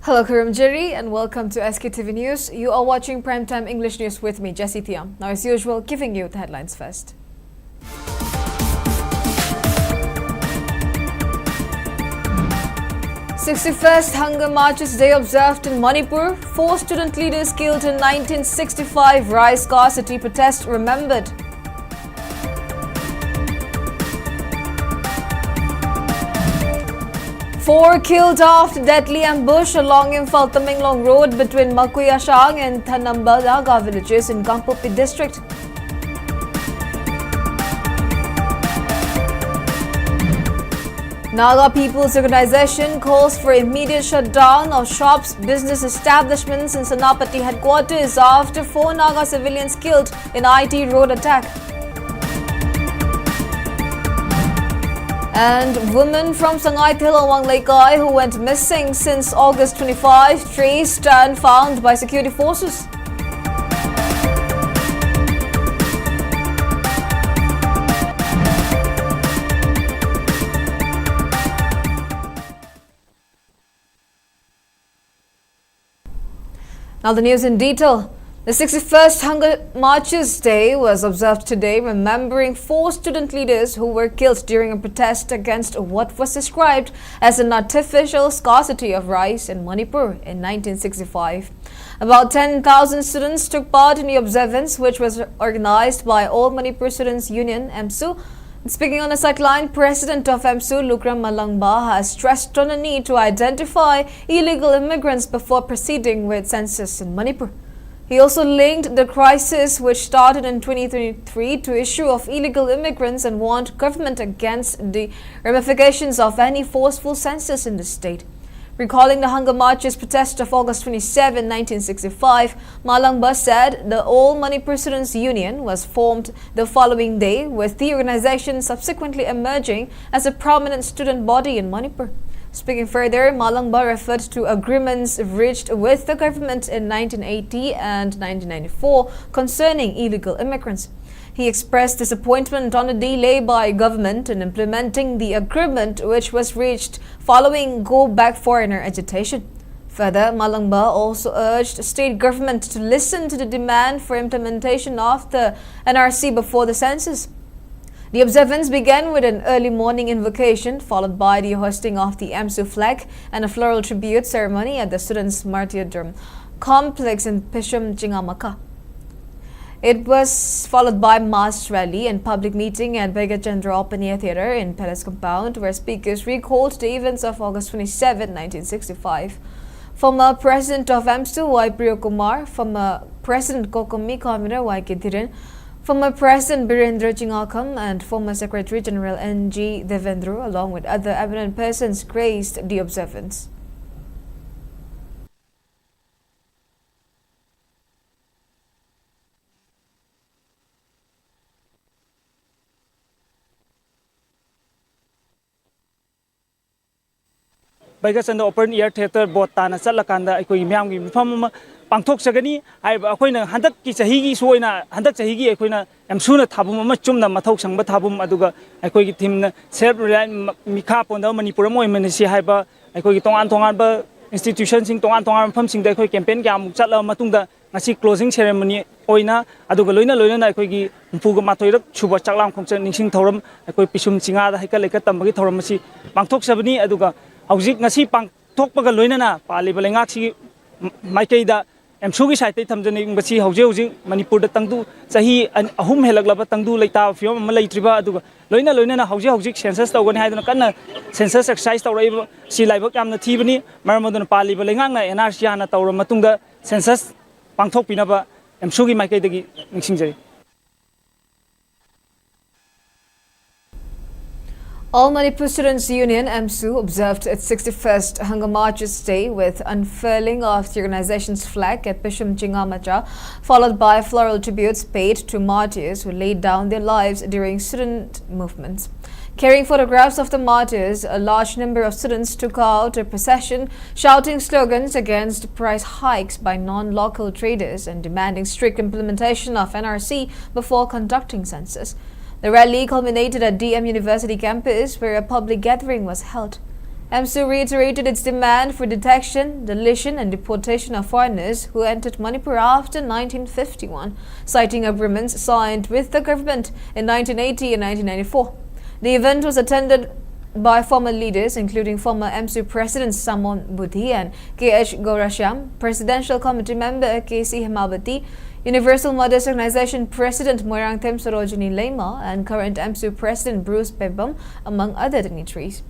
Hello, Jerry, and welcome to SKTV News. You are watching Primetime English News with me, Jessie. Now, as usual, giving you the headlines first. 61st Hunger Marches Day observed in Manipur. 4 student leaders killed in 1965 rice scarcity protest remembered. Four killed after deadly ambush along Imphal Tamenglong Road between Makuyashang and Thanambalaga villages in Gangpopi district. Naga People's Organization calls for immediate shutdown of shops, business establishments in Senapati headquarters after 4 Naga civilians killed in IT road attack. And women from Sangay Tilawang Laikai who went missing since August 25 traced and found by security forces. Now the news in detail. The 61st Hunger Marches Day was observed today, remembering 4 student leaders who were killed during a protest against what was described as an artificial scarcity of rice in Manipur in 1965. About 10,000 students took part in the observance, which was organized by All Manipur Students Union, MSU. Speaking on the sideline, President of MSU, Lukram Malangba, has stressed on the need to identify illegal immigrants before proceeding with census in Manipur. He also linked the crisis which started in 2023 to issue of illegal immigrants and warned government against the ramifications of any forceful census in the state. Recalling the Hunger Marches protest of August 27, 1965, Malangba said the All Manipur Students Union was formed the following day, with the organization subsequently emerging as a prominent student body in Manipur. Speaking further, Malangba referred to agreements reached with the government in 1980 and 1994 concerning illegal immigrants. He expressed disappointment on the delay by government in implementing the agreement which was reached following go-back foreigner agitation. Further, Malangba also urged state government to listen to the demand for implementation of the NRC before the census. The observance began with an early morning invocation, followed by the hosting of the MSU flag and a floral tribute ceremony at the Students' Martyrdom Complex in Pisham, Chingamaka. It was followed by mass rally and public meeting at Begachandra Opania Theatre in Palace Compound, where speakers recalled the events of August 27, 1965. Former President of MSU, Y. Priyo Kumar, former President Kokomi Commoner Y. Kithiran, former President Birendra Chingakam, and former Secretary General N.G. Devendru, along with other eminent persons, graced the observance. Baigachandra Open Air Theatre Botana Salakanda, Equimiam, Fam Pangtok Sagani, I Aquina, Handak Kisahigi, Soina, Handak Sahigi, Equina, am sooner Tabum, Machumna, Matok Sang Batabum Aduga, I could get him self Mikap on the Manipuramo, Menisi Hyper, I could get on Antonaba institutions in Tongan pumping the campaign Gam, Chatla Matunda, Nasi closing ceremony, Oina, Adugaluna, Luna, I could get Fugamato, Chuba Chalam concerning Torum, I could Pishum Singa, Hikaleka Tambaki Toromasi, Pangtok Sabani, Aduga. Hauzik ngasi pangthokpaga loinana paliba lengaksi maikaida MSU gi site thamjani ngasi hauzik Manipur da tangdu sahi ahum helaglaba tangdu leita fiom ma leitriba aduga loinana hauzik census tawgani haidana kanna census exercise tawraiba si laibak yamna thibani maramoduna paliba lengakna NRC hana tawra matungda census pangthokpinaba MSU gi maikaida gi ningsingjari. All Manipur Students Union MSU observed its 61st Hunger Marches Day with unfurling of the organization's flag at Pisham Chingamacha, followed by floral tributes paid to martyrs who laid down their lives during student movements. Carrying photographs of the martyrs, a large number of students took out a procession, shouting slogans against price hikes by non-local traders and demanding strict implementation of NRC before conducting census. The rally culminated at DM University campus, where a public gathering was held. AMSU reiterated its demand for detection, deletion and deportation of foreigners who entered Manipur after 1951, citing agreements signed with the government in 1980 and 1994. The event was attended by former leaders including former AMSU President Samon Budhi and K.H. Gaurashyam, Presidential Committee member K.C. Hemabati, Universal Mothers Organization President Moirangthem Sarojini Lema and current AMSU President Bruce Pebam, among other dignitaries.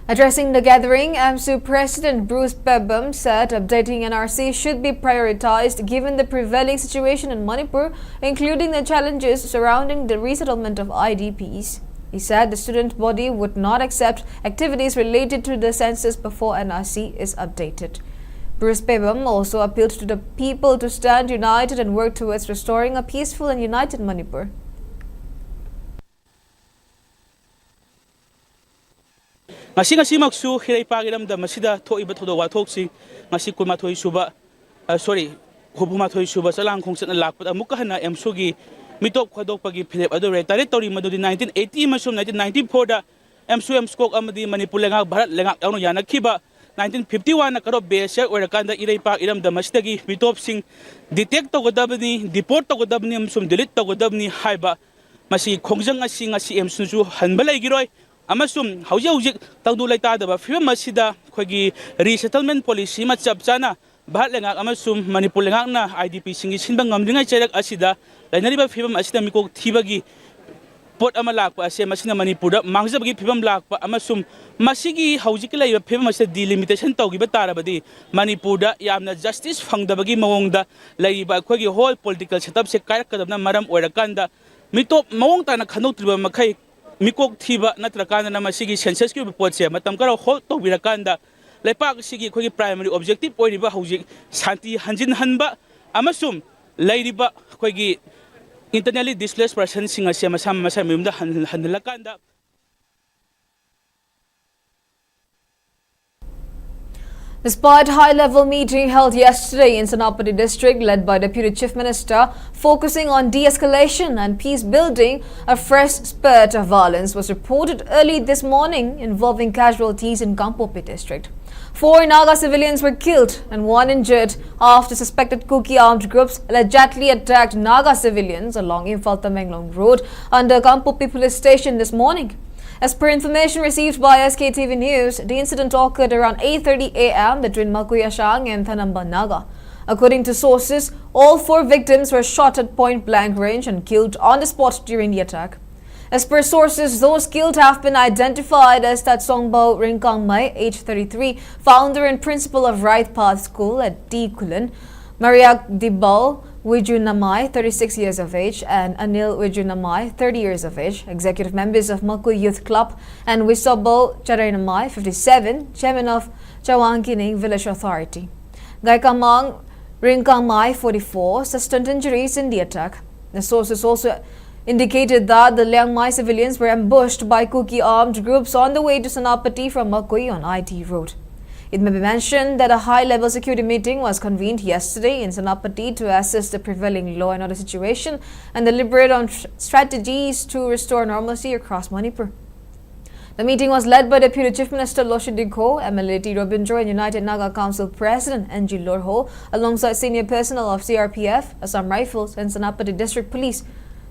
Addressing the gathering, AMSU President Bruce Pebam said updating NRC should be prioritized given the prevailing situation in Manipur, including the challenges surrounding the resettlement of IDPs. He said the student body would not accept activities related to the census before NRC is updated. Bruce Pebam also appealed to the people to stand united and work towards restoring a peaceful and united Manipur. Ngasi maksu hirai pagiram da masida thoi ba thodo wa thoksi ngasi kulma thoi suba hubuma thoi suba salang khongset na lakpa amukka hana AMSU gi mitop khodok pagi philep adu retire tori madudi 1980 masum 1994 da AMSU skok amadi Manipur lenga bharat lenga yauno yanakhiba 1951 na karo base orakanda irai pa iram da masdagi mitop sing detect to godabni deport to godabni AMSU delete to godabni haiba masi khongjang asi ngasi AMSU su hanbalai giroi amasum hauji tangdu laita da film masida khogi resettlement policy ma chap chana bhat lenga amasum Manipur lenga na IDP singi sinbang ngamdinga cherak asida lainari ba film asida mikok thibagi pot amalak pa ase masina Manipur da mangjabagi film lak pa amasum masigi hauji ki laiba film asida delimitation tawgi ba tarabadi Manipur da yamna justice phangdabagi mawong da laiba khogi whole political setup se karak kadabna maram oirakanda mitop mawong ta na khanok triba makhai mikok thiba natrakanda na masigi census ki report se matam karo hol to birakanda lepak sigi khogi primary objective oiriba hauji shanti hanjin hanba amasum lairiba khogi internally displaced person singa se masam mimda hanlakanda. Despite high-level meeting held yesterday in Senapati district led by Deputy Chief Minister focusing on de-escalation and peace building, a fresh spurt of violence was reported early this morning involving casualties in Kampopi district. 4 Naga civilians were killed and 1 injured after suspected Kuki armed groups allegedly attacked Naga civilians along Imphal Tamenglong Road under Kampopi police station this morning. As per information received by SKTV News, the incident occurred around 8:30 a.m. between Makuyashang and Thanamba Naga. According to sources, all 4 victims were shot at point-blank range and killed on the spot during the attack. As per sources, those killed have been identified as Tatsongbo Ringkang Mai, age 33, founder and principal of Right Path School at D. Kulan, Mariak Dibal Wijunamai, 36 years of age, and Anil Wijunamai, 30 years of age, executive members of Maku Youth Club, and Wisobo Charanamai, 57, chairman of Chawangkining Village Authority. Gaikamang Ringkangmai, 44, sustained injuries in the attack. The sources also indicated that the Liangmai civilians were ambushed by Kuki armed groups on the way to Senapati from Makui on IT Road. It may be mentioned that a high-level security meeting was convened yesterday in Senapati to assess the prevailing law and order situation and deliberate on strategies to restore normalcy across Manipur. The meeting was led by Deputy Chief Minister Loshidikho, MLAT Robindro and United Naga Council President NG Lorho, alongside senior personnel of CRPF, Assam Rifles and Senapati District Police.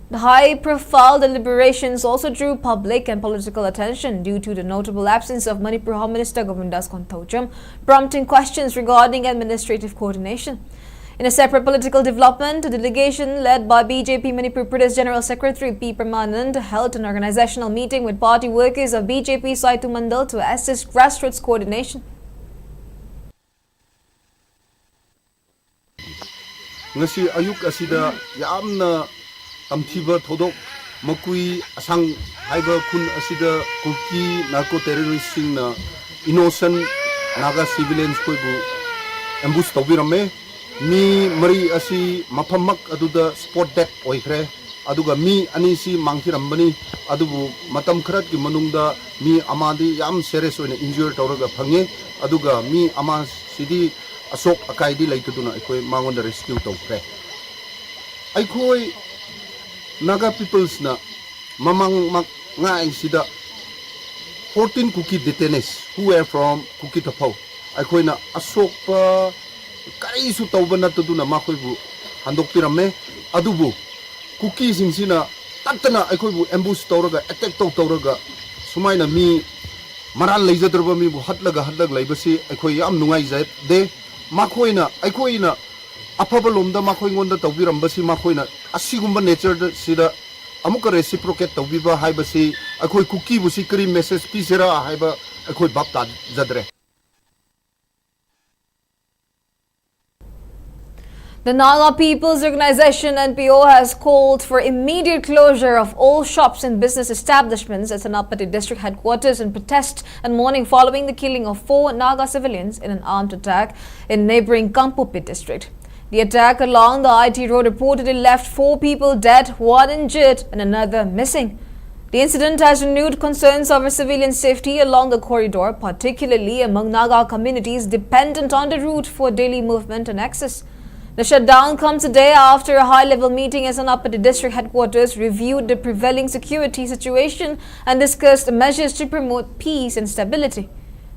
The high-profile deliberations also drew public and political attention due to the notable absence of Manipur Home Minister Govindas Konthojam, prompting questions regarding administrative coordination. In a separate political development, a delegation led by BJP Manipur Pradesh General Secretary P. Permanand held an organizational meeting with party workers of BJP Saitu Mandal to assist grassroots coordination. Ngasi ayuk asida yamna tamthiba thodok makui asang haiba kun asida Kuki narco terrorists sing na innocent Naga civilians ko bu ambush tawbirame mi mari asi mapamak aduda spot death oikre aduga mi anisi mangthirambani adubu matam kharat ki manungda mi amadi yam serious oina injure tawraga phange aduga mi ama sidi asok akaidi laituduna ekoi mangonda rescue tawkre aikoi Naga peoples na mamang mak ngai sida 14 cookie detainees who were from Cookie Tapau. Akoina asokpa karisu taubana taduna makoibu handok pirame adubu cookie singsina tatana akoibu ambush tawraga attack tawraga sumaina mi maral leijadraba mi bu hatlag laibasi akoi yam nungai jai de makoina akoina afaba lomda makoi ngonda tawbirambasi makoina asigumba nature sida amuka reciprocate tawbiba haibasi akoi cookie bu sikri message pisera haiba akoi bapta jadre. The Naga People's Organization NPO has called for immediate closure of all shops and business establishments at Senapati district headquarters in protest and mourning following the killing of 4 Naga civilians in an armed attack in neighboring Kampupi district. The attack along the IT road reportedly left 4 people dead, 1 injured and another missing. The incident has renewed concerns over civilian safety along the corridor, particularly among Naga communities dependent on the route for daily movement and access. The shutdown comes a day after a high-level meeting at Senapati district headquarters reviewed the prevailing security situation and discussed measures to promote peace and stability.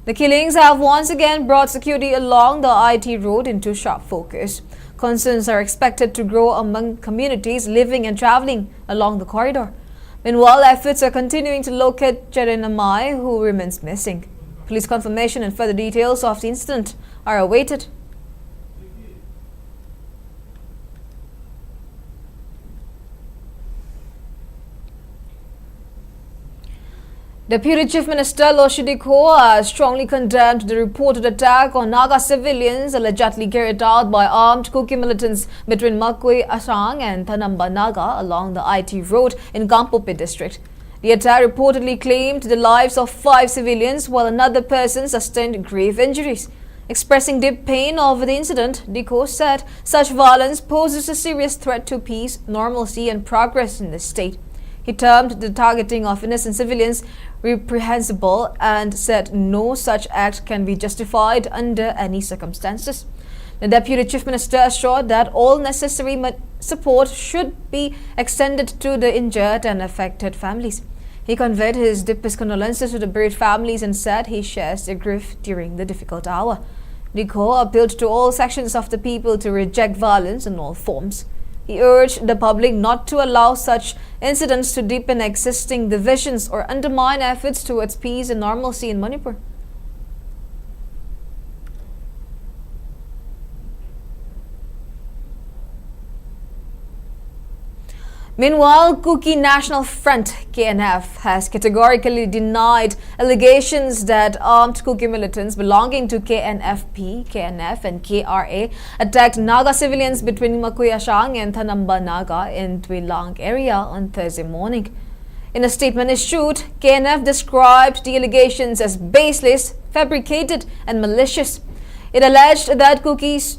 The killings have once again brought security along the IT road into sharp focus. Concerns are expected to grow among communities living and traveling along the corridor. Meanwhile, efforts are continuing to locate Cherenamai, who remains missing. Police confirmation and further details of the incident are awaited. Deputy Chief Minister Loshidiko has strongly condemned the reported attack on Naga civilians allegedly carried out by armed Kuki militants between Makui Asang and Thanamba Naga along the IT road in Kampupi district. The attack reportedly claimed the lives of 5 civilians while another person sustained grave injuries. Expressing deep pain over the incident, Diko said such violence poses a serious threat to peace, normalcy and progress in the state. He termed the targeting of innocent civilians reprehensible and said no such act can be justified under any circumstances. The Deputy Chief Minister assured that all necessary support should be extended to the injured and affected families. He conveyed his deepest condolences to the bereaved families and said he shares their grief during the difficult hour. Diko appealed to all sections of the people to reject violence in all forms. He urged the public not to allow such incidents to deepen existing divisions or undermine efforts towards peace and normalcy in Manipur. Meanwhile, Kuki National Front (KNF) has categorically denied allegations that armed Kuki militants belonging to KNFP, KNF and KRA attacked Naga civilians between Makuyashang and Thanamba Naga in Twilang area on Thursday morning. In a statement issued, KNF described the allegations as baseless, fabricated and malicious. It alleged that Kuki's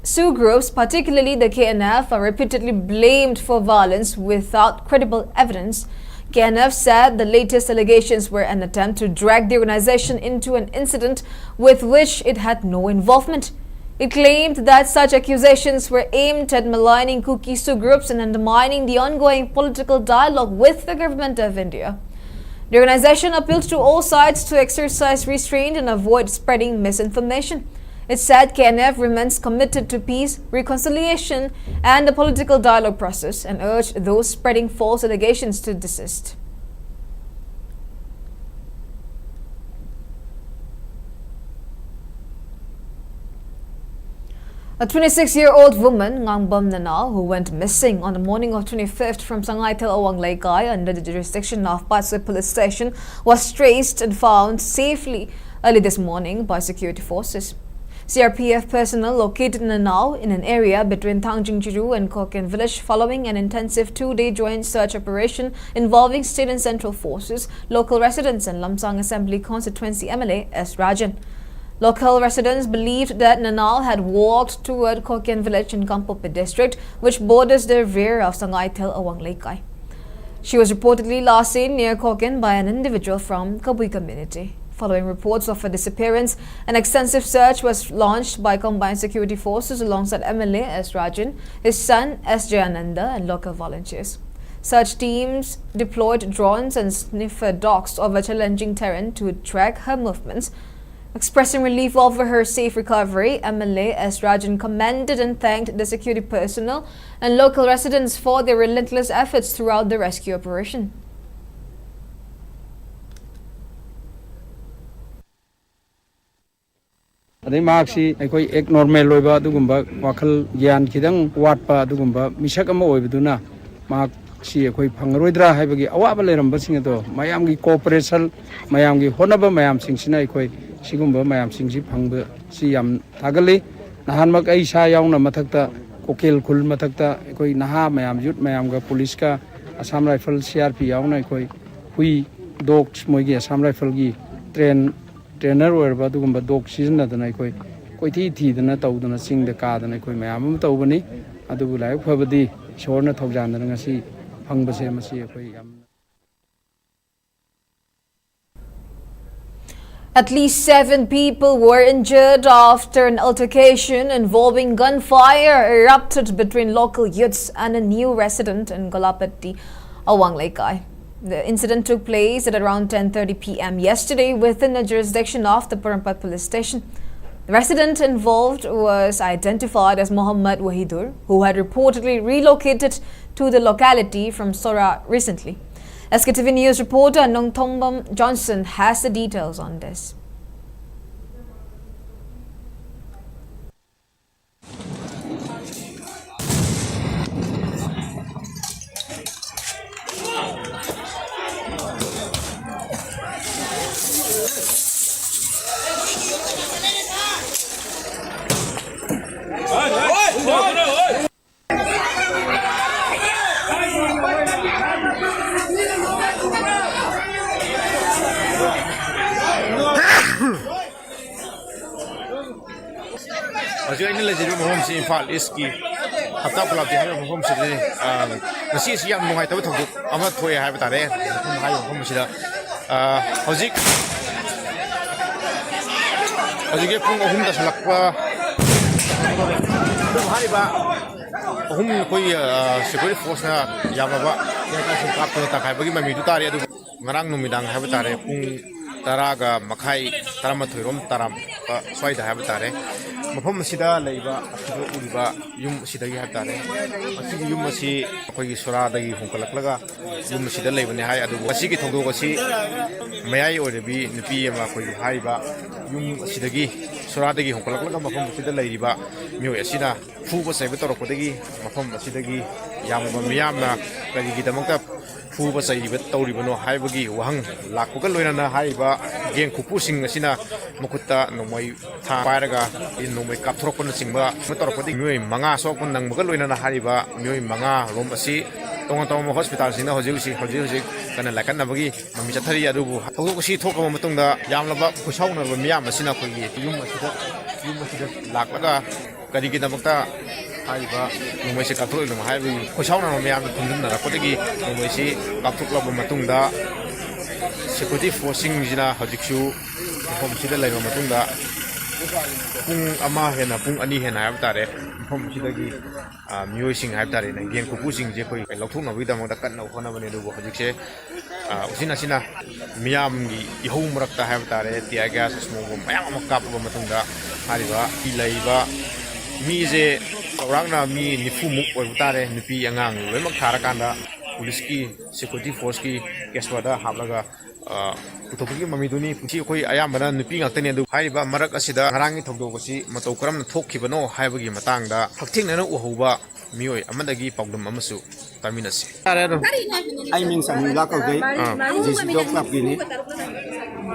Sioux groups, particularly the KNF, are repeatedly blamed for violence without credible evidence. KNF said the latest allegations were an attempt to drag the organization into an incident with which it had no involvement. It claimed that such accusations were aimed at maligning Kuki Sioux groups and undermining the ongoing political dialogue with the government of India. The organization appealed to all sides to exercise restraint and avoid spreading misinformation. It said KNF remains committed to peace, reconciliation and the political dialogue process and urged those spreading false allegations to desist. A 26-year-old woman, Ngangbam Nanal, who went missing on the morning of 25th from Sangay Til Awang Laikai under the jurisdiction of Patsui Police Station, was traced and found safely early this morning by security forces. CRPF personnel located Nanal in an area between Tangjingjiru and Koken village following an intensive 2-day joint search operation involving state and central forces, local residents and Lamsang Assembly constituency MLA S. Rajan. Local residents believed that Nanal had walked toward Koken village in Kampupi district, which borders the rear of Sangay Til Awang Laikai. She was reportedly last seen near Koken by an individual from Kabui community. Following reports of her disappearance, an extensive search was launched by combined security forces alongside MLA S. Rajan, his son S. Jayananda and local volunteers. Search teams deployed drones and sniffer dogs over challenging terrain to track her movements. Expressing relief over her safe recovery, MLA S. Rajan commended and thanked the security personnel and local residents for their relentless efforts throughout the rescue operation. ek normal loiba dugumba wakal gyan kidang watpa dugumba misak ama oibduna mak si ekoi phangroidra haibagi awaba leramba singedo mayamgi cooperation mayamgi honaba mayam singsina ekoi sigumba mayam singsi phangba si yam tagali nahan mak ai sa yauna mathakta kokel khul mathakta ekoi naha mayam yut mayamga police ka Assam Rifle CRP yauna ekoi hui dogs moigi Assam Rifle gi trainer oirba dugumba dog season adana ekoi koithi thidana tawdana singda kadana ekoi mayam am tawbani adubu lai phabadi shorna thawjandana ngasi phangbase masi ekoi yam. At least 7 people were injured after an altercation involving gunfire erupted between local youths and a new resident in Golapatti, Awang Laikai. The incident took place at around 10:30 p.m. yesterday within the jurisdiction of the Parampat police station. The resident involved was identified as Muhammad Wahidur, who had reportedly relocated to the locality from Sora recently. Sktv's News reporter Nong Thongbam Johnson has the details on this. Ajo ini lagi di rumah si Imphal iski, hatta pelak di hari rumah si ni, nasi siang mengai tapi thuk amat thoi hai betare, hai rumah si dah, hojik ke pung dah selak pa, hari ba, koi security force na yang apa, yang kan singkap tu tak hai bagi mami tu tari adu ngarang numidang hai betare pung taraga makai taramat thoi rom taram swai dah hai betare. Mafam sida leiba asido uliba yum sidagi hatare asigi yum asi akoi sura dagi hongkalaklaga yum sida leibane hai adu asigi thongdo asi mayai orebi nupi ama koi haiba yum sidagi sura dagi hongkalaklaga mafam sida leiba myo asina fuba saiba torokodagi mafam asidagi yamma miyamna kagi damakta fuba saiba tawribano haibagi wahang lakpuga loinana haiba geng kupu sing asina makutta nomai tha pairaga nomai kapthorokon singba motorokodi myoi manga sokon nangmaga loinana hariba myoi manga rom asi tonga tonga hospital sina hoji kana lakan nabagi mami chathari adubu hogo si thokama matungda yamlaba khusauna ro miyam asina khogi yum asida laklaga karigi damakta haiba nomai se kapthorok no haibi khusauna ro miyam thundun na kodigi nomai si kapthoklaba matungda security forcing jina hojiksu hom sida laiba matungda pung ama hena pung ani hena habtare hom sidagi miyoi sing habtare na geng kupu sing je koi lokthuk na bida mangda kan na khona bane du hojikse usina sina miyam gi ihum rakta habtare tia gas smog mayam makap ba matungda hariba ilaiba mi je rangna mi nifumuk oibtare nupi angang loimak tharakanda police ki security force ki keswada hablaga putoki mamiduni puchi koi ayambana nupi ngakte ne du haiba marak asida ngarangi thogdo gosi matau karam thokkibano haibagi matangda hakthingna uhoba mioi amadagi pagdum amasu taminasi ai ming sang la ko gai JESSY club ki ni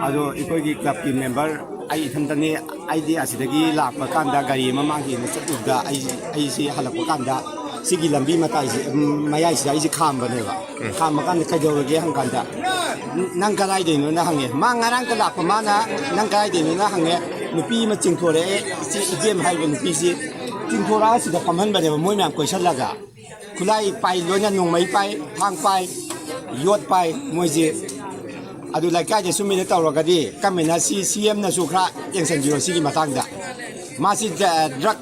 ado ikoi gi club ki member ai thamdani idea asidagi lakpa kanda gari mamangi ne chatuda ai si halakpa kanda sigi lambi matai mayai si ai si khamba ne ba khamba kan kaidorage hangkanda nang karai de no na hange mangarang ka lakpa mana nang karai de no na hange nupi ma chingthore si igem hai ba nupi si chingthora si da pamhan ba ne ba moi myam question laga khulai pai loina nongmai pai thang pai yot pai moi ji adu lai ka je sumi ne tawragadi kamena si CM na su khra yengsan jiro si gi matangda ma si drug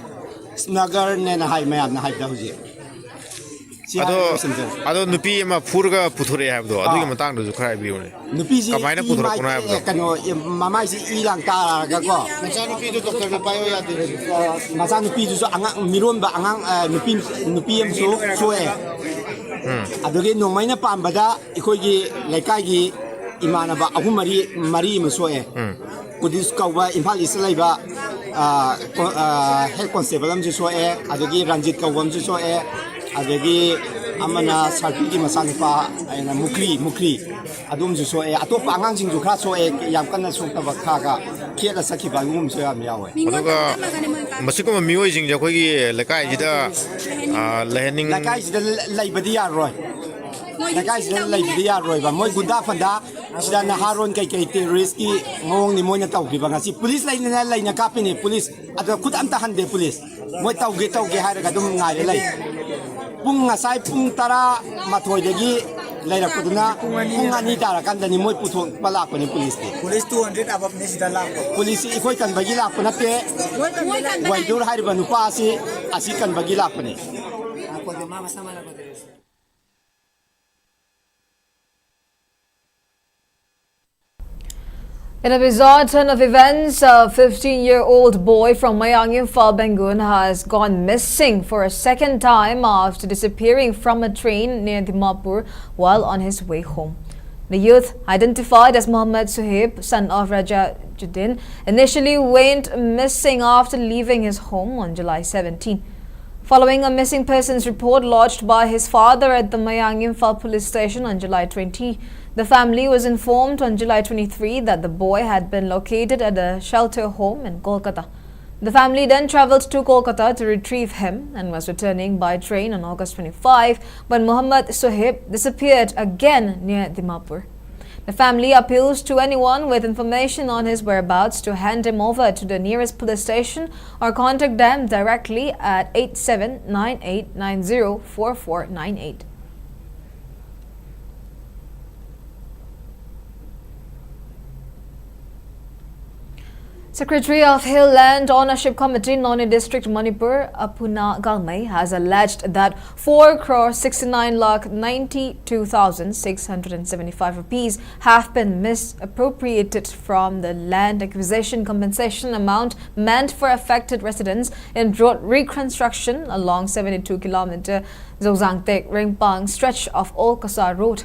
smuggler ne na hai mayam na hai da huji ꯑꯗꯣ ꯅꯨꯄꯤ ꯑꯃ ꯐꯨꯔꯒ ꯄꯨꯊꯣꯔꯛꯑꯦ ꯍꯥꯏꯕꯗꯣ ꯑꯗꯨꯒꯤ ꯃꯇꯥꯡꯗꯁꯨ ꯈꯔ ꯍꯥꯏꯕꯤꯌꯨꯅꯦ ꯅꯨꯄꯤꯁꯤ ꯀꯃꯥꯏꯅ ꯄꯨꯊꯣꯔꯛꯄꯅꯣ ꯍꯥꯏꯕꯗꯣ ꯀꯩꯅꯣ ꯃꯃꯥꯏꯁꯤ ꯏ ꯂꯥꯡ ꯇꯥꯔꯒꯀꯣ ꯃꯆꯥꯅꯨꯄꯤꯗꯨ ꯗꯣꯛꯇꯔꯅ ꯄꯥꯏꯌꯣ ꯌꯥꯗꯦ ꯃꯆꯥꯅꯨꯄꯤꯗꯨꯁꯨ ꯑꯉꯥꯡ ꯃꯤꯔꯣꯟꯕ ꯑꯉꯥꯡ ꯅꯨꯄꯤ ꯑꯃꯁꯨ ꯁꯣꯛꯑꯦ ꯑꯗꯨꯗꯒꯤ ꯅꯣꯡꯃꯩꯅ ꯄꯥꯟꯕꯗ ꯑꯩꯈꯣꯏꯒꯤ ꯂꯩꯀꯥꯏꯒꯤ ꯏꯃꯥꯟꯅꯕ ꯑꯍꯨꯝ ꯃꯔꯤ ꯑꯃ ꯁꯣꯛꯑꯦ ꯀꯨꯗꯤꯁ ꯀꯧꯕ ꯏꯝꯐꯥꯜ ꯏꯁꯇ ꯂꯩꯕ ꯍꯦꯗ ꯀꯣꯟꯁꯇꯦꯕꯜ ꯑꯃꯁꯨ ꯁꯣꯛꯑꯦ ꯑꯗꯒꯤ ꯔꯟꯖꯤꯠ ꯀꯧꯕ ꯑꯃꯁꯨ ꯁꯣꯛꯑꯦ ꯑꯗꯒꯤ ꯑꯃꯅ ꯁꯥꯔꯄꯤꯒꯤ ꯃꯆꯥꯅꯨꯄꯥ ꯑꯩꯅ ꯃꯨꯈ꯭ꯔꯤ ꯑꯗꯨꯝꯁꯨ ꯁꯣꯛꯑꯦ ꯑꯇꯣꯞꯄ ꯑꯉꯥꯡꯁꯤꯡꯁꯨ ꯈꯔ ꯁꯣꯛꯑꯦ ꯌꯥꯝ ꯀꯟꯅ ꯁꯣꯛꯇꯕ ꯈꯔꯒ ꯈꯦꯠꯂ ꯆꯠꯈꯤꯕ ꯑꯗꯨꯒꯨꯝꯕꯁꯨ ꯌꯥꯝ ꯌꯥꯎꯋꯦ ꯑꯗꯨꯒ ꯃꯁꯤꯒꯨꯝꯕ ꯃꯤꯑꯣꯏꯁꯤꯡꯁꯦ ꯑꯩꯈꯣꯏꯒꯤ ꯂꯩꯀꯥꯏꯁꯤꯗ ꯂꯩꯍꯟꯅꯤꯡ ꯂꯩꯀꯥꯏꯁꯤꯗ ꯂꯩꯕꯗꯤ ꯌꯥꯔꯣꯏ ꯂꯩꯀꯥꯏꯁꯤꯗ ꯂꯩꯕꯗꯤ ꯌꯥꯔꯣꯏꯕ ꯃꯣꯏ ꯒꯨꯟꯗꯥ ꯐꯟꯗꯥ ꯁꯤꯗ ꯅꯍꯥꯔꯣꯟ ꯀꯩꯀꯩ ꯇꯦꯔꯣꯔꯤꯁꯀꯤ ꯃꯑꯣꯡꯅꯤ ꯃꯣꯏꯅ ꯇꯧꯈꯤꯕ ꯉꯁꯤ ꯄꯨꯂꯤꯁ ꯂꯩꯅ ꯀꯥꯞꯄꯤꯅꯤ ꯄꯨꯂꯤꯁ ꯑꯗꯣ ꯈꯨꯠ ꯑꯝꯇ ꯍꯟꯗꯦ ꯄꯨꯂꯤꯁ ꯃꯣꯏ ꯇꯧꯒꯦ ꯍꯥꯏꯔꯒ ꯑꯗꯨꯝ ꯉꯥꯏꯔꯦ ꯂꯩ ꯉꯁꯥꯏ ꯄꯨꯡ 12 ꯂꯩꯔꯛꯄꯗꯨꯅ ꯄꯨꯡ 2 ꯇꯥꯔꯀꯥꯟꯗꯅꯤ ꯃꯣꯏ ꯄꯨꯊꯣꯛꯄ ꯂꯥꯛꯄꯅꯤ ꯄꯨꯂꯤꯁꯇꯤ ꯄꯨꯂꯤꯁ 200 ꯑꯕꯞꯅꯤ ꯁꯤꯗ ꯂꯥꯛꯄ ꯄꯨꯂꯤꯁꯁꯤ ꯑꯩꯈꯣꯏ ꯀꯟꯕꯒꯤ ꯂꯥꯛꯄ ꯅꯠꯇꯦ ꯋꯥꯏꯗꯨꯔ ꯍꯥꯏꯔꯤꯕ ꯅꯨꯄꯥ ꯑꯁꯤ ꯀꯟꯕꯒꯤ ꯂꯥꯛꯄꯅꯤ In a bizarre turn of events, a 15-year-old boy from Imphal, Bengun has gone missing for a second time after disappearing from a train near Manipur while on his way home. The youth, identified as Mohammed Suhaib, son of Raja Juddin, initially went missing after leaving his home on July 17. Following a missing persons report lodged by his father at the Imphal police station on July 20, the family was informed on July 23 that the boy had been located at a shelter home in Kolkata. The family then travelled to Kolkata to retrieve him and was returning by train on August 25 when Mohammed Suhaib disappeared again near Dimapur. The family appeals to anyone with information on his whereabouts to hand him over to the nearest police station or contact them directly at 8798904498. Secretary of Hill Land Ownership Committee, Noni District, Manipur, Apuna Galmay, has alleged that 4,69,92,675 rupees have been misappropriated from the land acquisition compensation amount meant for affected residents in road reconstruction along 72-kilometer Zhozangtek Ringpang stretch of Old Kasar Road.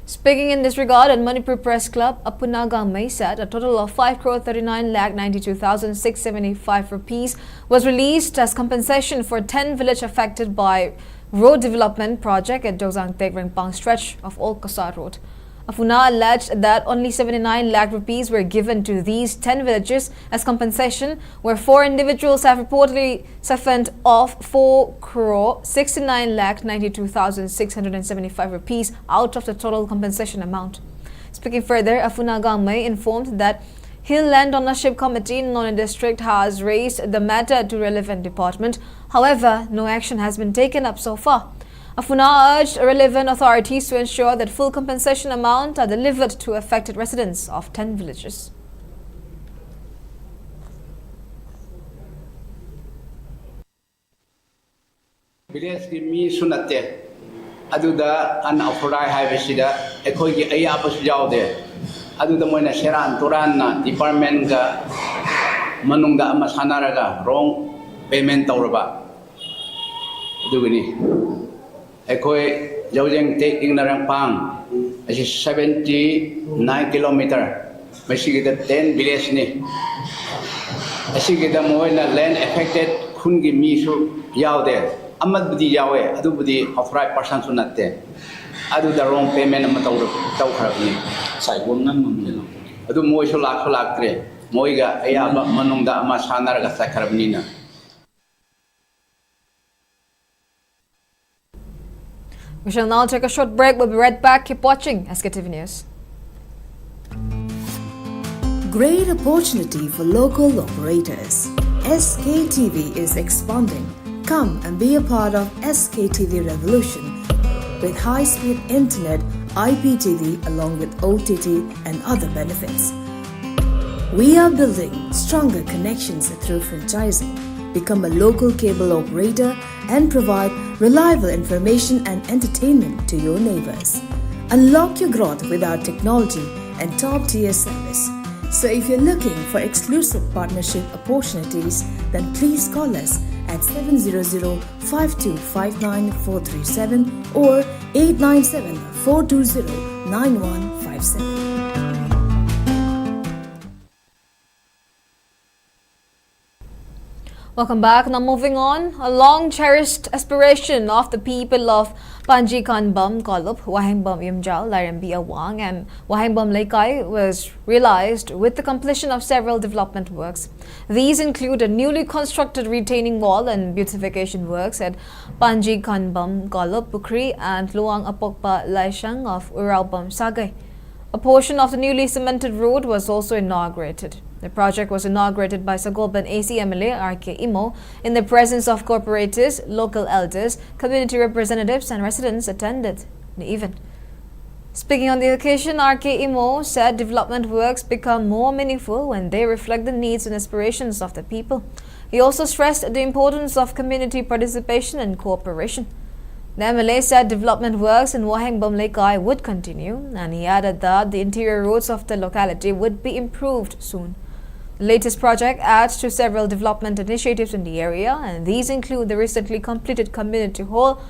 Speaking in this regard at Manipur Press Club, Apuna Galmay said a total of 5,39,92,675 rupees was released as compensation for 10 villages affected by road development project at Zhozangtek Ringpang stretch of Old Kasar Road. Apuna alleged that only 79 lakh rupees were given to these 10 villages as compensation, where 4 individuals have reportedly siphoned off 4,69,92,675 rupees out of the total compensation amount. Speaking further, Apuna Galmay informed that Hill Land Ownership Committee in Noni District has raised the matter to relevant department. However, no action has been taken up so far. Apuna urged relevant authorities to ensure that full compensation amount are delivered to affected residents of 10 villages. Village ki mi sunate aduda unauthorized haibasida ekhoigi ayabasu yaude aduda moina seran turanna department ga manungda ama sanaraga wrong payment tawraba adugini ekoi Jojeng Tek Ingnarang Pang is 79 kilometer masigida 10 village ni asigida moina land affected khungi mi su yaude amad budi yawe adu budi authorized person su natte adu the wrong payment am taw kharabni sai wongan mamjelo adu moi su lakre moiga ayaba manungda ama sanaraga sakharabni na. We shall now take a short break. We'll be right back. Keep watching SKTV News. Great opportunity for local operators. SKTV is expanding. Come and be a part of SKTV revolution with high-speed internet, IPTV along with OTT and other benefits. We are building stronger connections through franchising. become a local cable operator, and provide reliable information and entertainment to your neighbors. Unlock your growth with our technology and top-tier service. So if you're looking for exclusive partnership opportunities, then please call us at 700-5259-437 or 897-420-9157. Welcome back. Now moving on, a long-cherished aspiration of the people of Panji Kanbam Kolup, Wahengbam Imphal, Larambi Awang and Wahengbam Laikai was realized with the completion of several development works. These include a newly constructed retaining wall and beautification works at Panji Kanbam Kolup, Bukri and Luang Apokpa Laishang of Uralbam Sagay. A portion of the newly cemented road was also inaugurated. The project was inaugurated by Sagolban AC MLA RK Imo in the presence of corporators, local elders, community representatives and residents attended the event. Speaking on the occasion, RK Imo said development works become more meaningful when they reflect the needs and aspirations of the people. He also stressed the importance of community participation and cooperation. The MLA said development works in Wahengbam Laikai would continue, and he added that the interior roads of the locality would be improved soon. The latest project adds to several development initiatives in the area, and these include the recently completed community hall,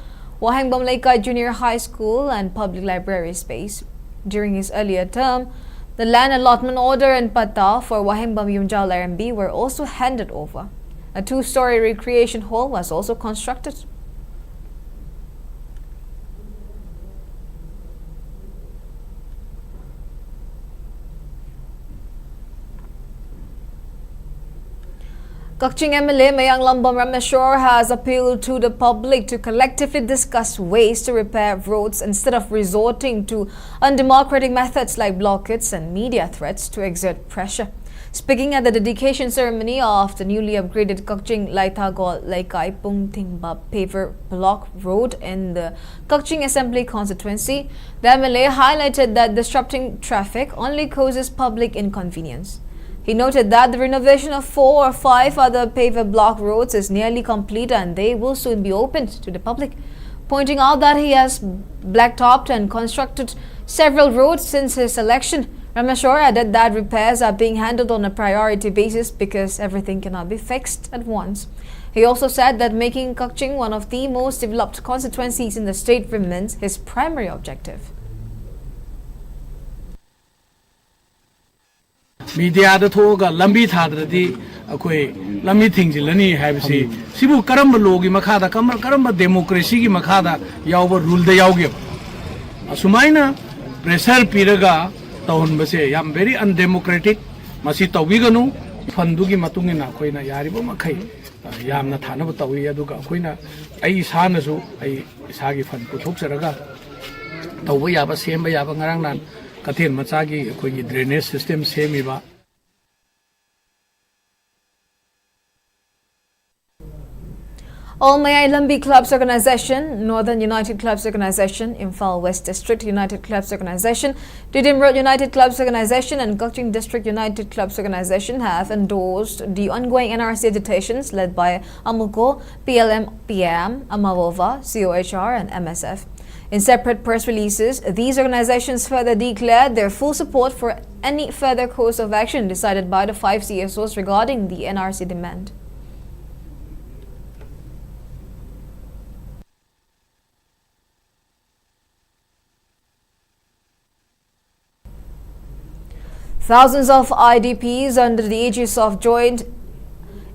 Wahengbam Laikai Junior High School, and public library space. During his earlier term, the land allotment order and pata for Wahengbam Imphal Larambi were also handed over. A two-story recreation hall was also constructed. Kakching MLA Mayang Lambam Rameshwar has appealed to the public to collectively discuss ways to repair roads instead of resorting to undemocratic methods like blockades and media threats to exert pressure. Speaking at the dedication ceremony of the newly upgraded Kakching Laithagol Laikai Pungtingbab paver block road in the Kakching Assembly constituency, the MLA highlighted that disrupting traffic only causes public inconvenience. He noted that the renovation of 4 or 5 other paver block roads is nearly complete and they will soon be opened to the public, pointing out that he has blacktopped and constructed several roads since his election. Rameshwar added that repairs are being handled on a priority basis because everything cannot be fixed at once. He also said that making Kakching one of the most developed constituencies in the state remains his primary objective. Media the Toga, Lambi Tadradi, Akwe, Lami Tingilani, have see, Sibu Karamba Logi Makada, Karamba Democracy Makada, Yawa rule the Yaugib. Asumaina, Pressure Piraga, Town Base, Yam very undemocratic, Masita Wigano, Fandugi Matungina, Koina Yaribo Makai, Yam Natana Tawi Duga, Koina, I Sanazu, I Sagi Fan Putuxaraga, Tawayaba, Samba Yabangarangan. Katin Matsagi, Kogi drainage system, same. All Mayai Lambi Clubs Organization, Northern United Clubs Organization, Imphal West District United Clubs Organization, Didim Road United Clubs Organization and Kakching District United Clubs Organization have endorsed the ongoing NRC agitations led by Amuko, PLM, PM, Amavova, COHR and MSF. In separate press releases, these organizations further declared their full support for any further course of action decided by the 5 CSOs regarding the NRC demand. Thousands of IDPs under the aegis of Joint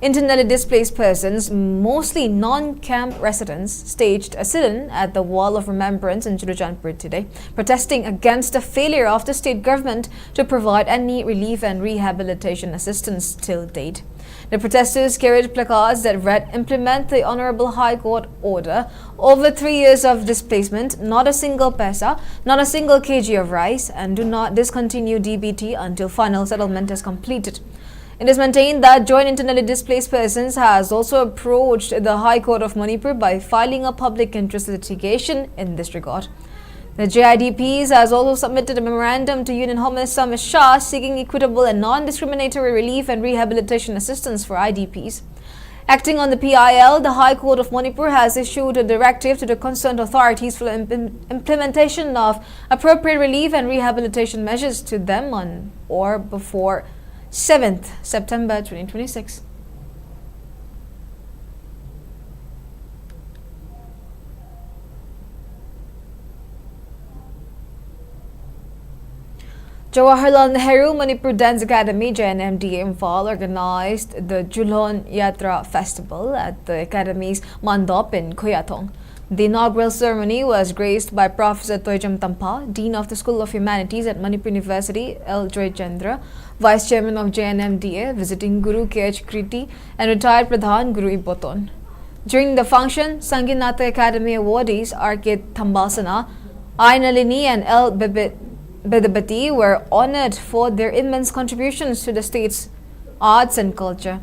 Internally Displaced Persons, mostly non-camp residents, staged a sit-in at the Wall of Remembrance in Chudurjanpur today, protesting against the failure of the state government to provide any relief and rehabilitation assistance till date. The protesters carried placards that read, "Implement the Honorable High Court order. Over 3 years of displacement, not a single paisa, not a single kg of rice, and do not discontinue DBT until final settlement is completed." It is maintained that Joint Internally Displaced Persons has also approached the High Court of Manipur by filing a public interest litigation in this regard. The JIDPs has also submitted a memorandum to Union Home Minister Amit Shah seeking equitable and non-discriminatory relief and rehabilitation assistance for IDPs. Acting on the PIL, the High Court of Manipur has issued a directive to the concerned authorities for the implementation of appropriate relief and rehabilitation measures to them on or before 7th September 2026. Jawaharlal Nehru Manipur Dance Academy JNMD Imphal organized the Julon Yatra Festival at the Academy's Mandop in Koyatong. The inaugural ceremony was graced by Professor Toijam Tampa, Dean of the School of Humanities at Manipur University, L. Joy Chandra, Vice Chairman of JNMDA, visiting Guru K.H. Kriti, and retired Pradhan Guru Iboton. During the function, Sanginata Academy awardees R.K. Thambasana, I. Nalini, and L. Bedabati were honored for their immense contributions to the state's arts and culture.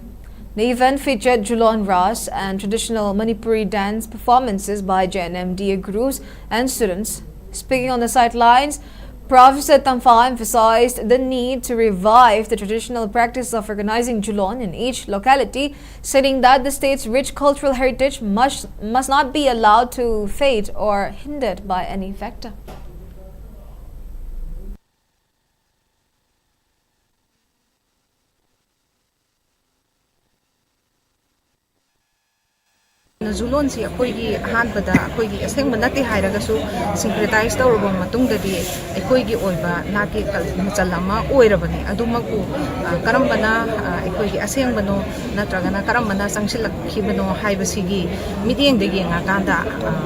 The event featured Julon Ras and traditional Manipuri dance performances by JNMDA gurus and students. Speaking on the sidelines, Professor Tamfa emphasized the need to revive the traditional practice of organizing Julon in each locality, stating that the state's rich cultural heritage must not be allowed to fade or hindered by any factor. Zulon si akoigi hanbada akoigi asengba nati hairagasu syncretize tawraba matungdadi akoigi oiba nati kalchalama oirabani adumaku karambana akoigi asengbano natragana karambana sangsilakhibano haibasigi midiengdagi ngakanda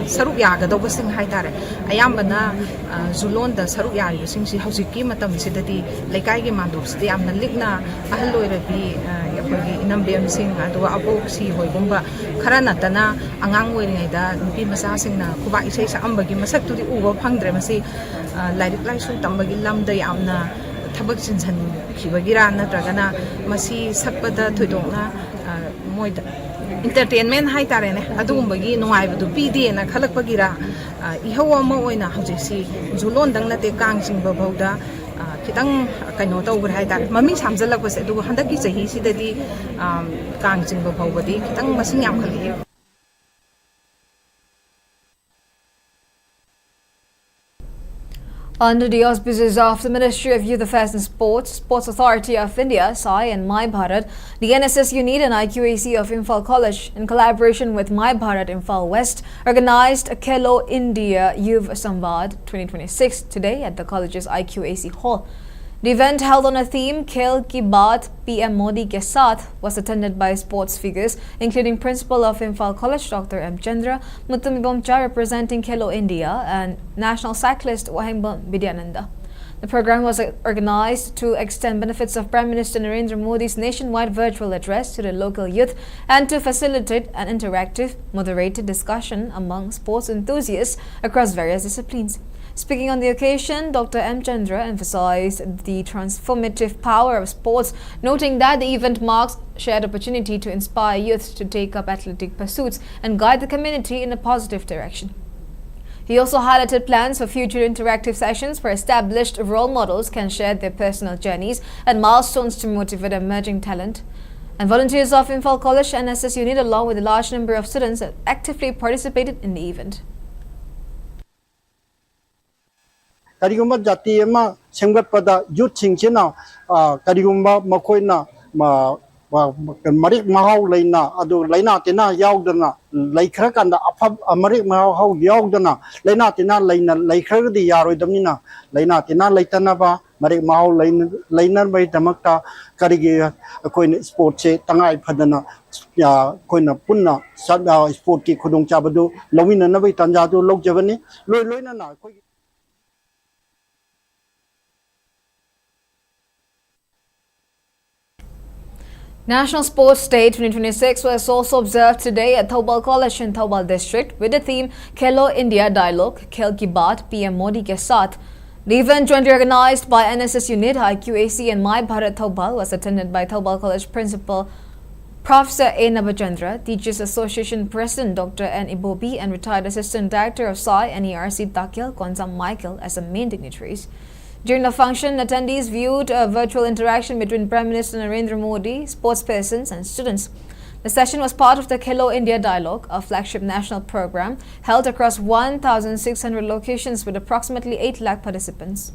saruk yagadawba sing haitare ayambana Zulon da saruk yaribasing si hausiki matam sidadi leikaigi mandopsdi amna likna ahal oirabi akoigi inambem sing adu abok si hoigumba kharanatana angang oiringaida nupi masasingna kuba isai saambagi masaktudi uba phangdre masi lairik laisu tambagi lamda yamna thabak chinsan khibagira natragana masi sakpada thoidongna moida entertainment hai tarene adugumbagi nungaibadu pide na khalakpagira ihaw ama oina hojisi Zulon dang nate kangsing babauda kitang kaino tawgur hai tar mami samjalakpase adugu handaki chahi sidadi kangsing babaubadi kitang masing yam khali. Under the auspices of the Ministry of Youth Affairs and Sports, Sports Authority of India, SAI and My Bharat, the NSS unit and IQAC of Imphal College, in collaboration with My Bharat Imphal West, organized a Khelo India Youth Samvad 2026 today at the college's IQAC hall. The event, held on a theme Khel Ki Baat PM Modi Ke Saath, was attended by sports figures including Principal of Imphal College Dr. M. Chandra, Mutumibomcha representing Khelo India, and National Cyclist Wahimbam Vidyananda. The program was organized to extend benefits of Prime Minister Narendra Modi's nationwide virtual address to the local youth and to facilitate an interactive, moderated discussion among sports enthusiasts across various disciplines. Speaking on the occasion, Dr. M. Chandra emphasized the transformative power of sports, noting that the event marks shared opportunity to inspire youth to take up athletic pursuits and guide the community in a positive direction. He also highlighted plans for future interactive sessions where established role models can share their personal journeys and milestones to motivate emerging talent. And volunteers of Imphal College and NSS unit, along with a large number of students, actively participated in the event. Karigumba jati ema senggat pada youth singchina karigumba makoina marik mahau laina adu laina tina yaudana laikra kanda afab marik mahau yaudana laina tina laina laikra di yaroi damnina laina tina laitana ba marik mahau laina bai damakta karigi koina sport se tangai phadana koina punna sada sport ki khudong chabadu lawina na bai tanja du logjabani loina na koi. National Sports Day 2026 was also observed today at Thoubal College in Thoubal District with the theme Khelo India Dialogue, Khel Ki Baat PM Modi Ke Saath. The event, jointly organized by NSS Unit, IQAC and My Bharat Thoubal, was attended by Thoubal College Principal Professor A. Nabachandra, Teachers Association President Dr. N. Ibobi, and retired Assistant Director of SAI and ERC Takil Kwanzam Michael as the main dignitaries. During the function, attendees viewed a virtual interaction between Prime Minister Narendra Modi, sportspersons and students. The session was part of the Khelo India Dialogue, a flagship national program held across 1,600 locations with approximately 8 lakh participants.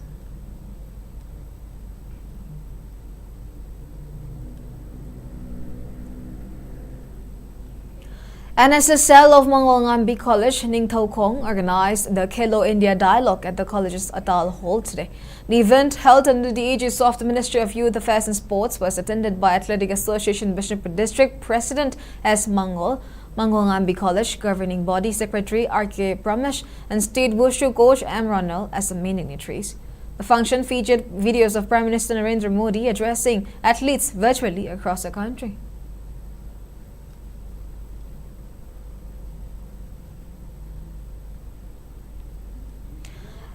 NSSL of Mangongambi College, Ningthau Khong, organized the Khelo India Dialogue at the college's Atal Hall today. The event, held under the aegis of the Ministry of Youth Affairs and Sports, was attended by Athletic Association Bishnupur District President S. Mangol, Mangongambi College Governing Body Secretary R.K. Pramesh, and State Wushu Coach M. Ronald as the main dignitaries. The function featured videos of Prime Minister Narendra Modi addressing athletes virtually across the country.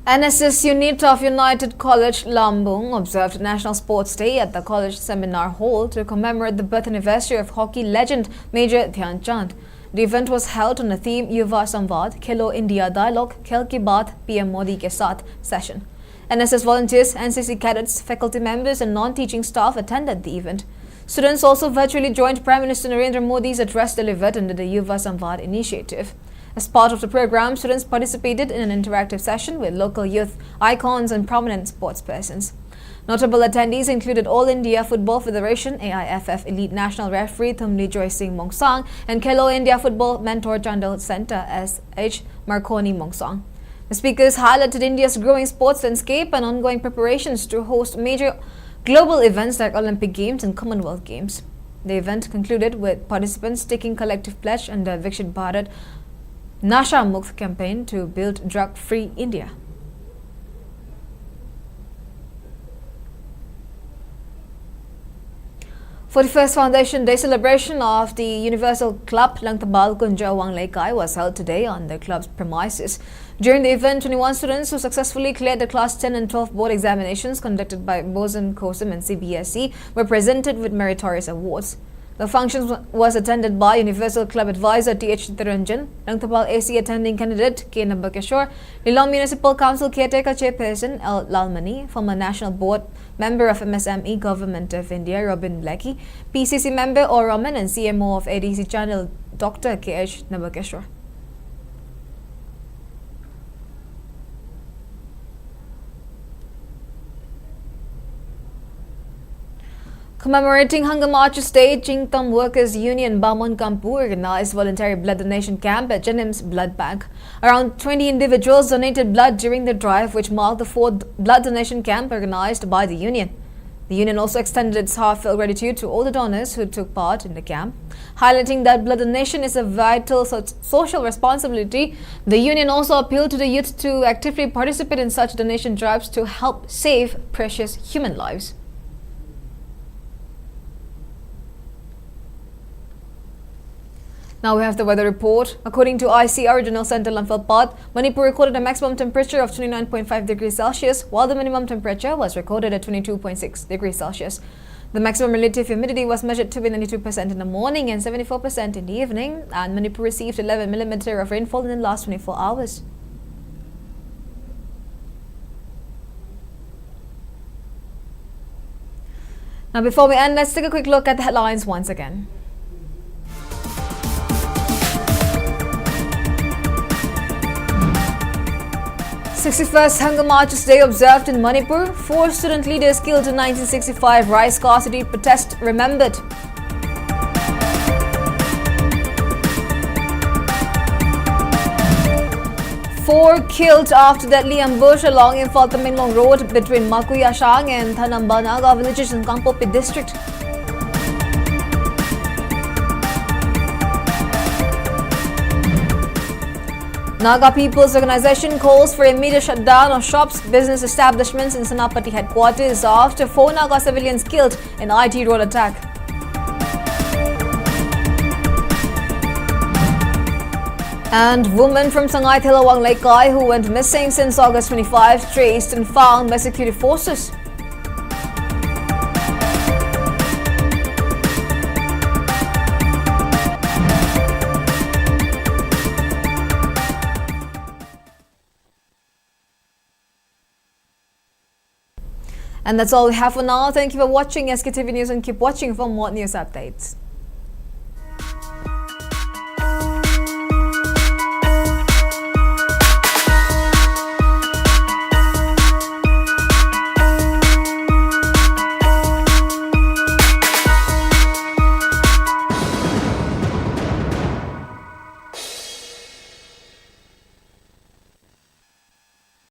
NSS unit of United College Lambung observed National Sports Day at the college seminar hall to commemorate the birth anniversary of hockey legend Major Dhyan Chand. The event was held on the theme Yuva Samvad, Khelo India Dialogue, Khel Ki Baat, PM Modi Ke Saath session. NSS volunteers, NCC cadets, faculty members and non-teaching staff attended the event. Students also virtually joined Prime Minister Narendra Modi's address delivered under the Yuva Samvad initiative. As part of the program, students participated in an interactive session with local youth icons and prominent sports persons. Notable attendees included All India Football Federation AIFF elite national referee Thumli Joy Singh Mongsang and Khelo India Football mentor Chandal Center SH Marconi Mongsang. The speakers highlighted India's growing sports landscape and ongoing preparations to host major global events like Olympic Games and Commonwealth Games. The event concluded with participants taking collective pledge under Viksit Bharat Nasha Mukt campaign to build drug-free India. For the first Foundation Day celebration of the Universal Club Langtabal Kunja Wang Laikai was held today on the club's premises. During the event, 21 students who successfully cleared the Class 10 and 12 board examinations conducted by Bozen, COSM and CBSE were presented with meritorious awards. The function was attended by Universal Club Advisor T.H. Taranjan, Langtabal AC attending candidate K. Nambakeshwar, Lilong Municipal Council Caretaker Chairperson L. Lalmani, former National Board Member of MSME Government of India Robin Blackie, PCC Member O. Raman and CMO of ADC Channel Dr. K.H. Nambakeshwar. Commemorating Hunger Marches Day, Jingtam Workers Union Bamon Kampu organized voluntary blood donation camp at Jenim's Blood Bank. Around 20 individuals donated blood during the drive, which marked the 4th blood donation camp organized by the union. The union also extended its heartfelt gratitude to all the donors who took part in the camp. Highlighting that blood donation is a vital social responsibility, the union also appealed to the youth to actively participate in such donation drives to help save precious human lives. Now we have the weather report. According to ICR Regional Center Lamphal, Manipur recorded a maximum temperature of 29.5 degrees Celsius, while the minimum temperature was recorded at 22.6 degrees Celsius. The maximum relative humidity was measured to be 92% in the morning and 74% in the evening, and Manipur received 11 mm of rainfall in the last 24 hours. Now before we end, let's take a quick look at the headlines once again. 61st Hunger Marches Day observed in Manipur. 4 student leaders killed in 1965 rice scarcity protest remembered. Four killed after deadly ambush along Imphal Tamenglong Road between Makuyashang and Thanambanaga villages in Kangpopi district. Naga People's Organization calls for immediate shutdown of shops, business establishments in Senapati headquarters after 4 Naga civilians killed in IT road attack. And woman from Sangai Thilawang Laikai who went missing since August 25 traced and found by security forces. And that's all we have for now. Thank you for watching SKTV News and keep watching for more news updates.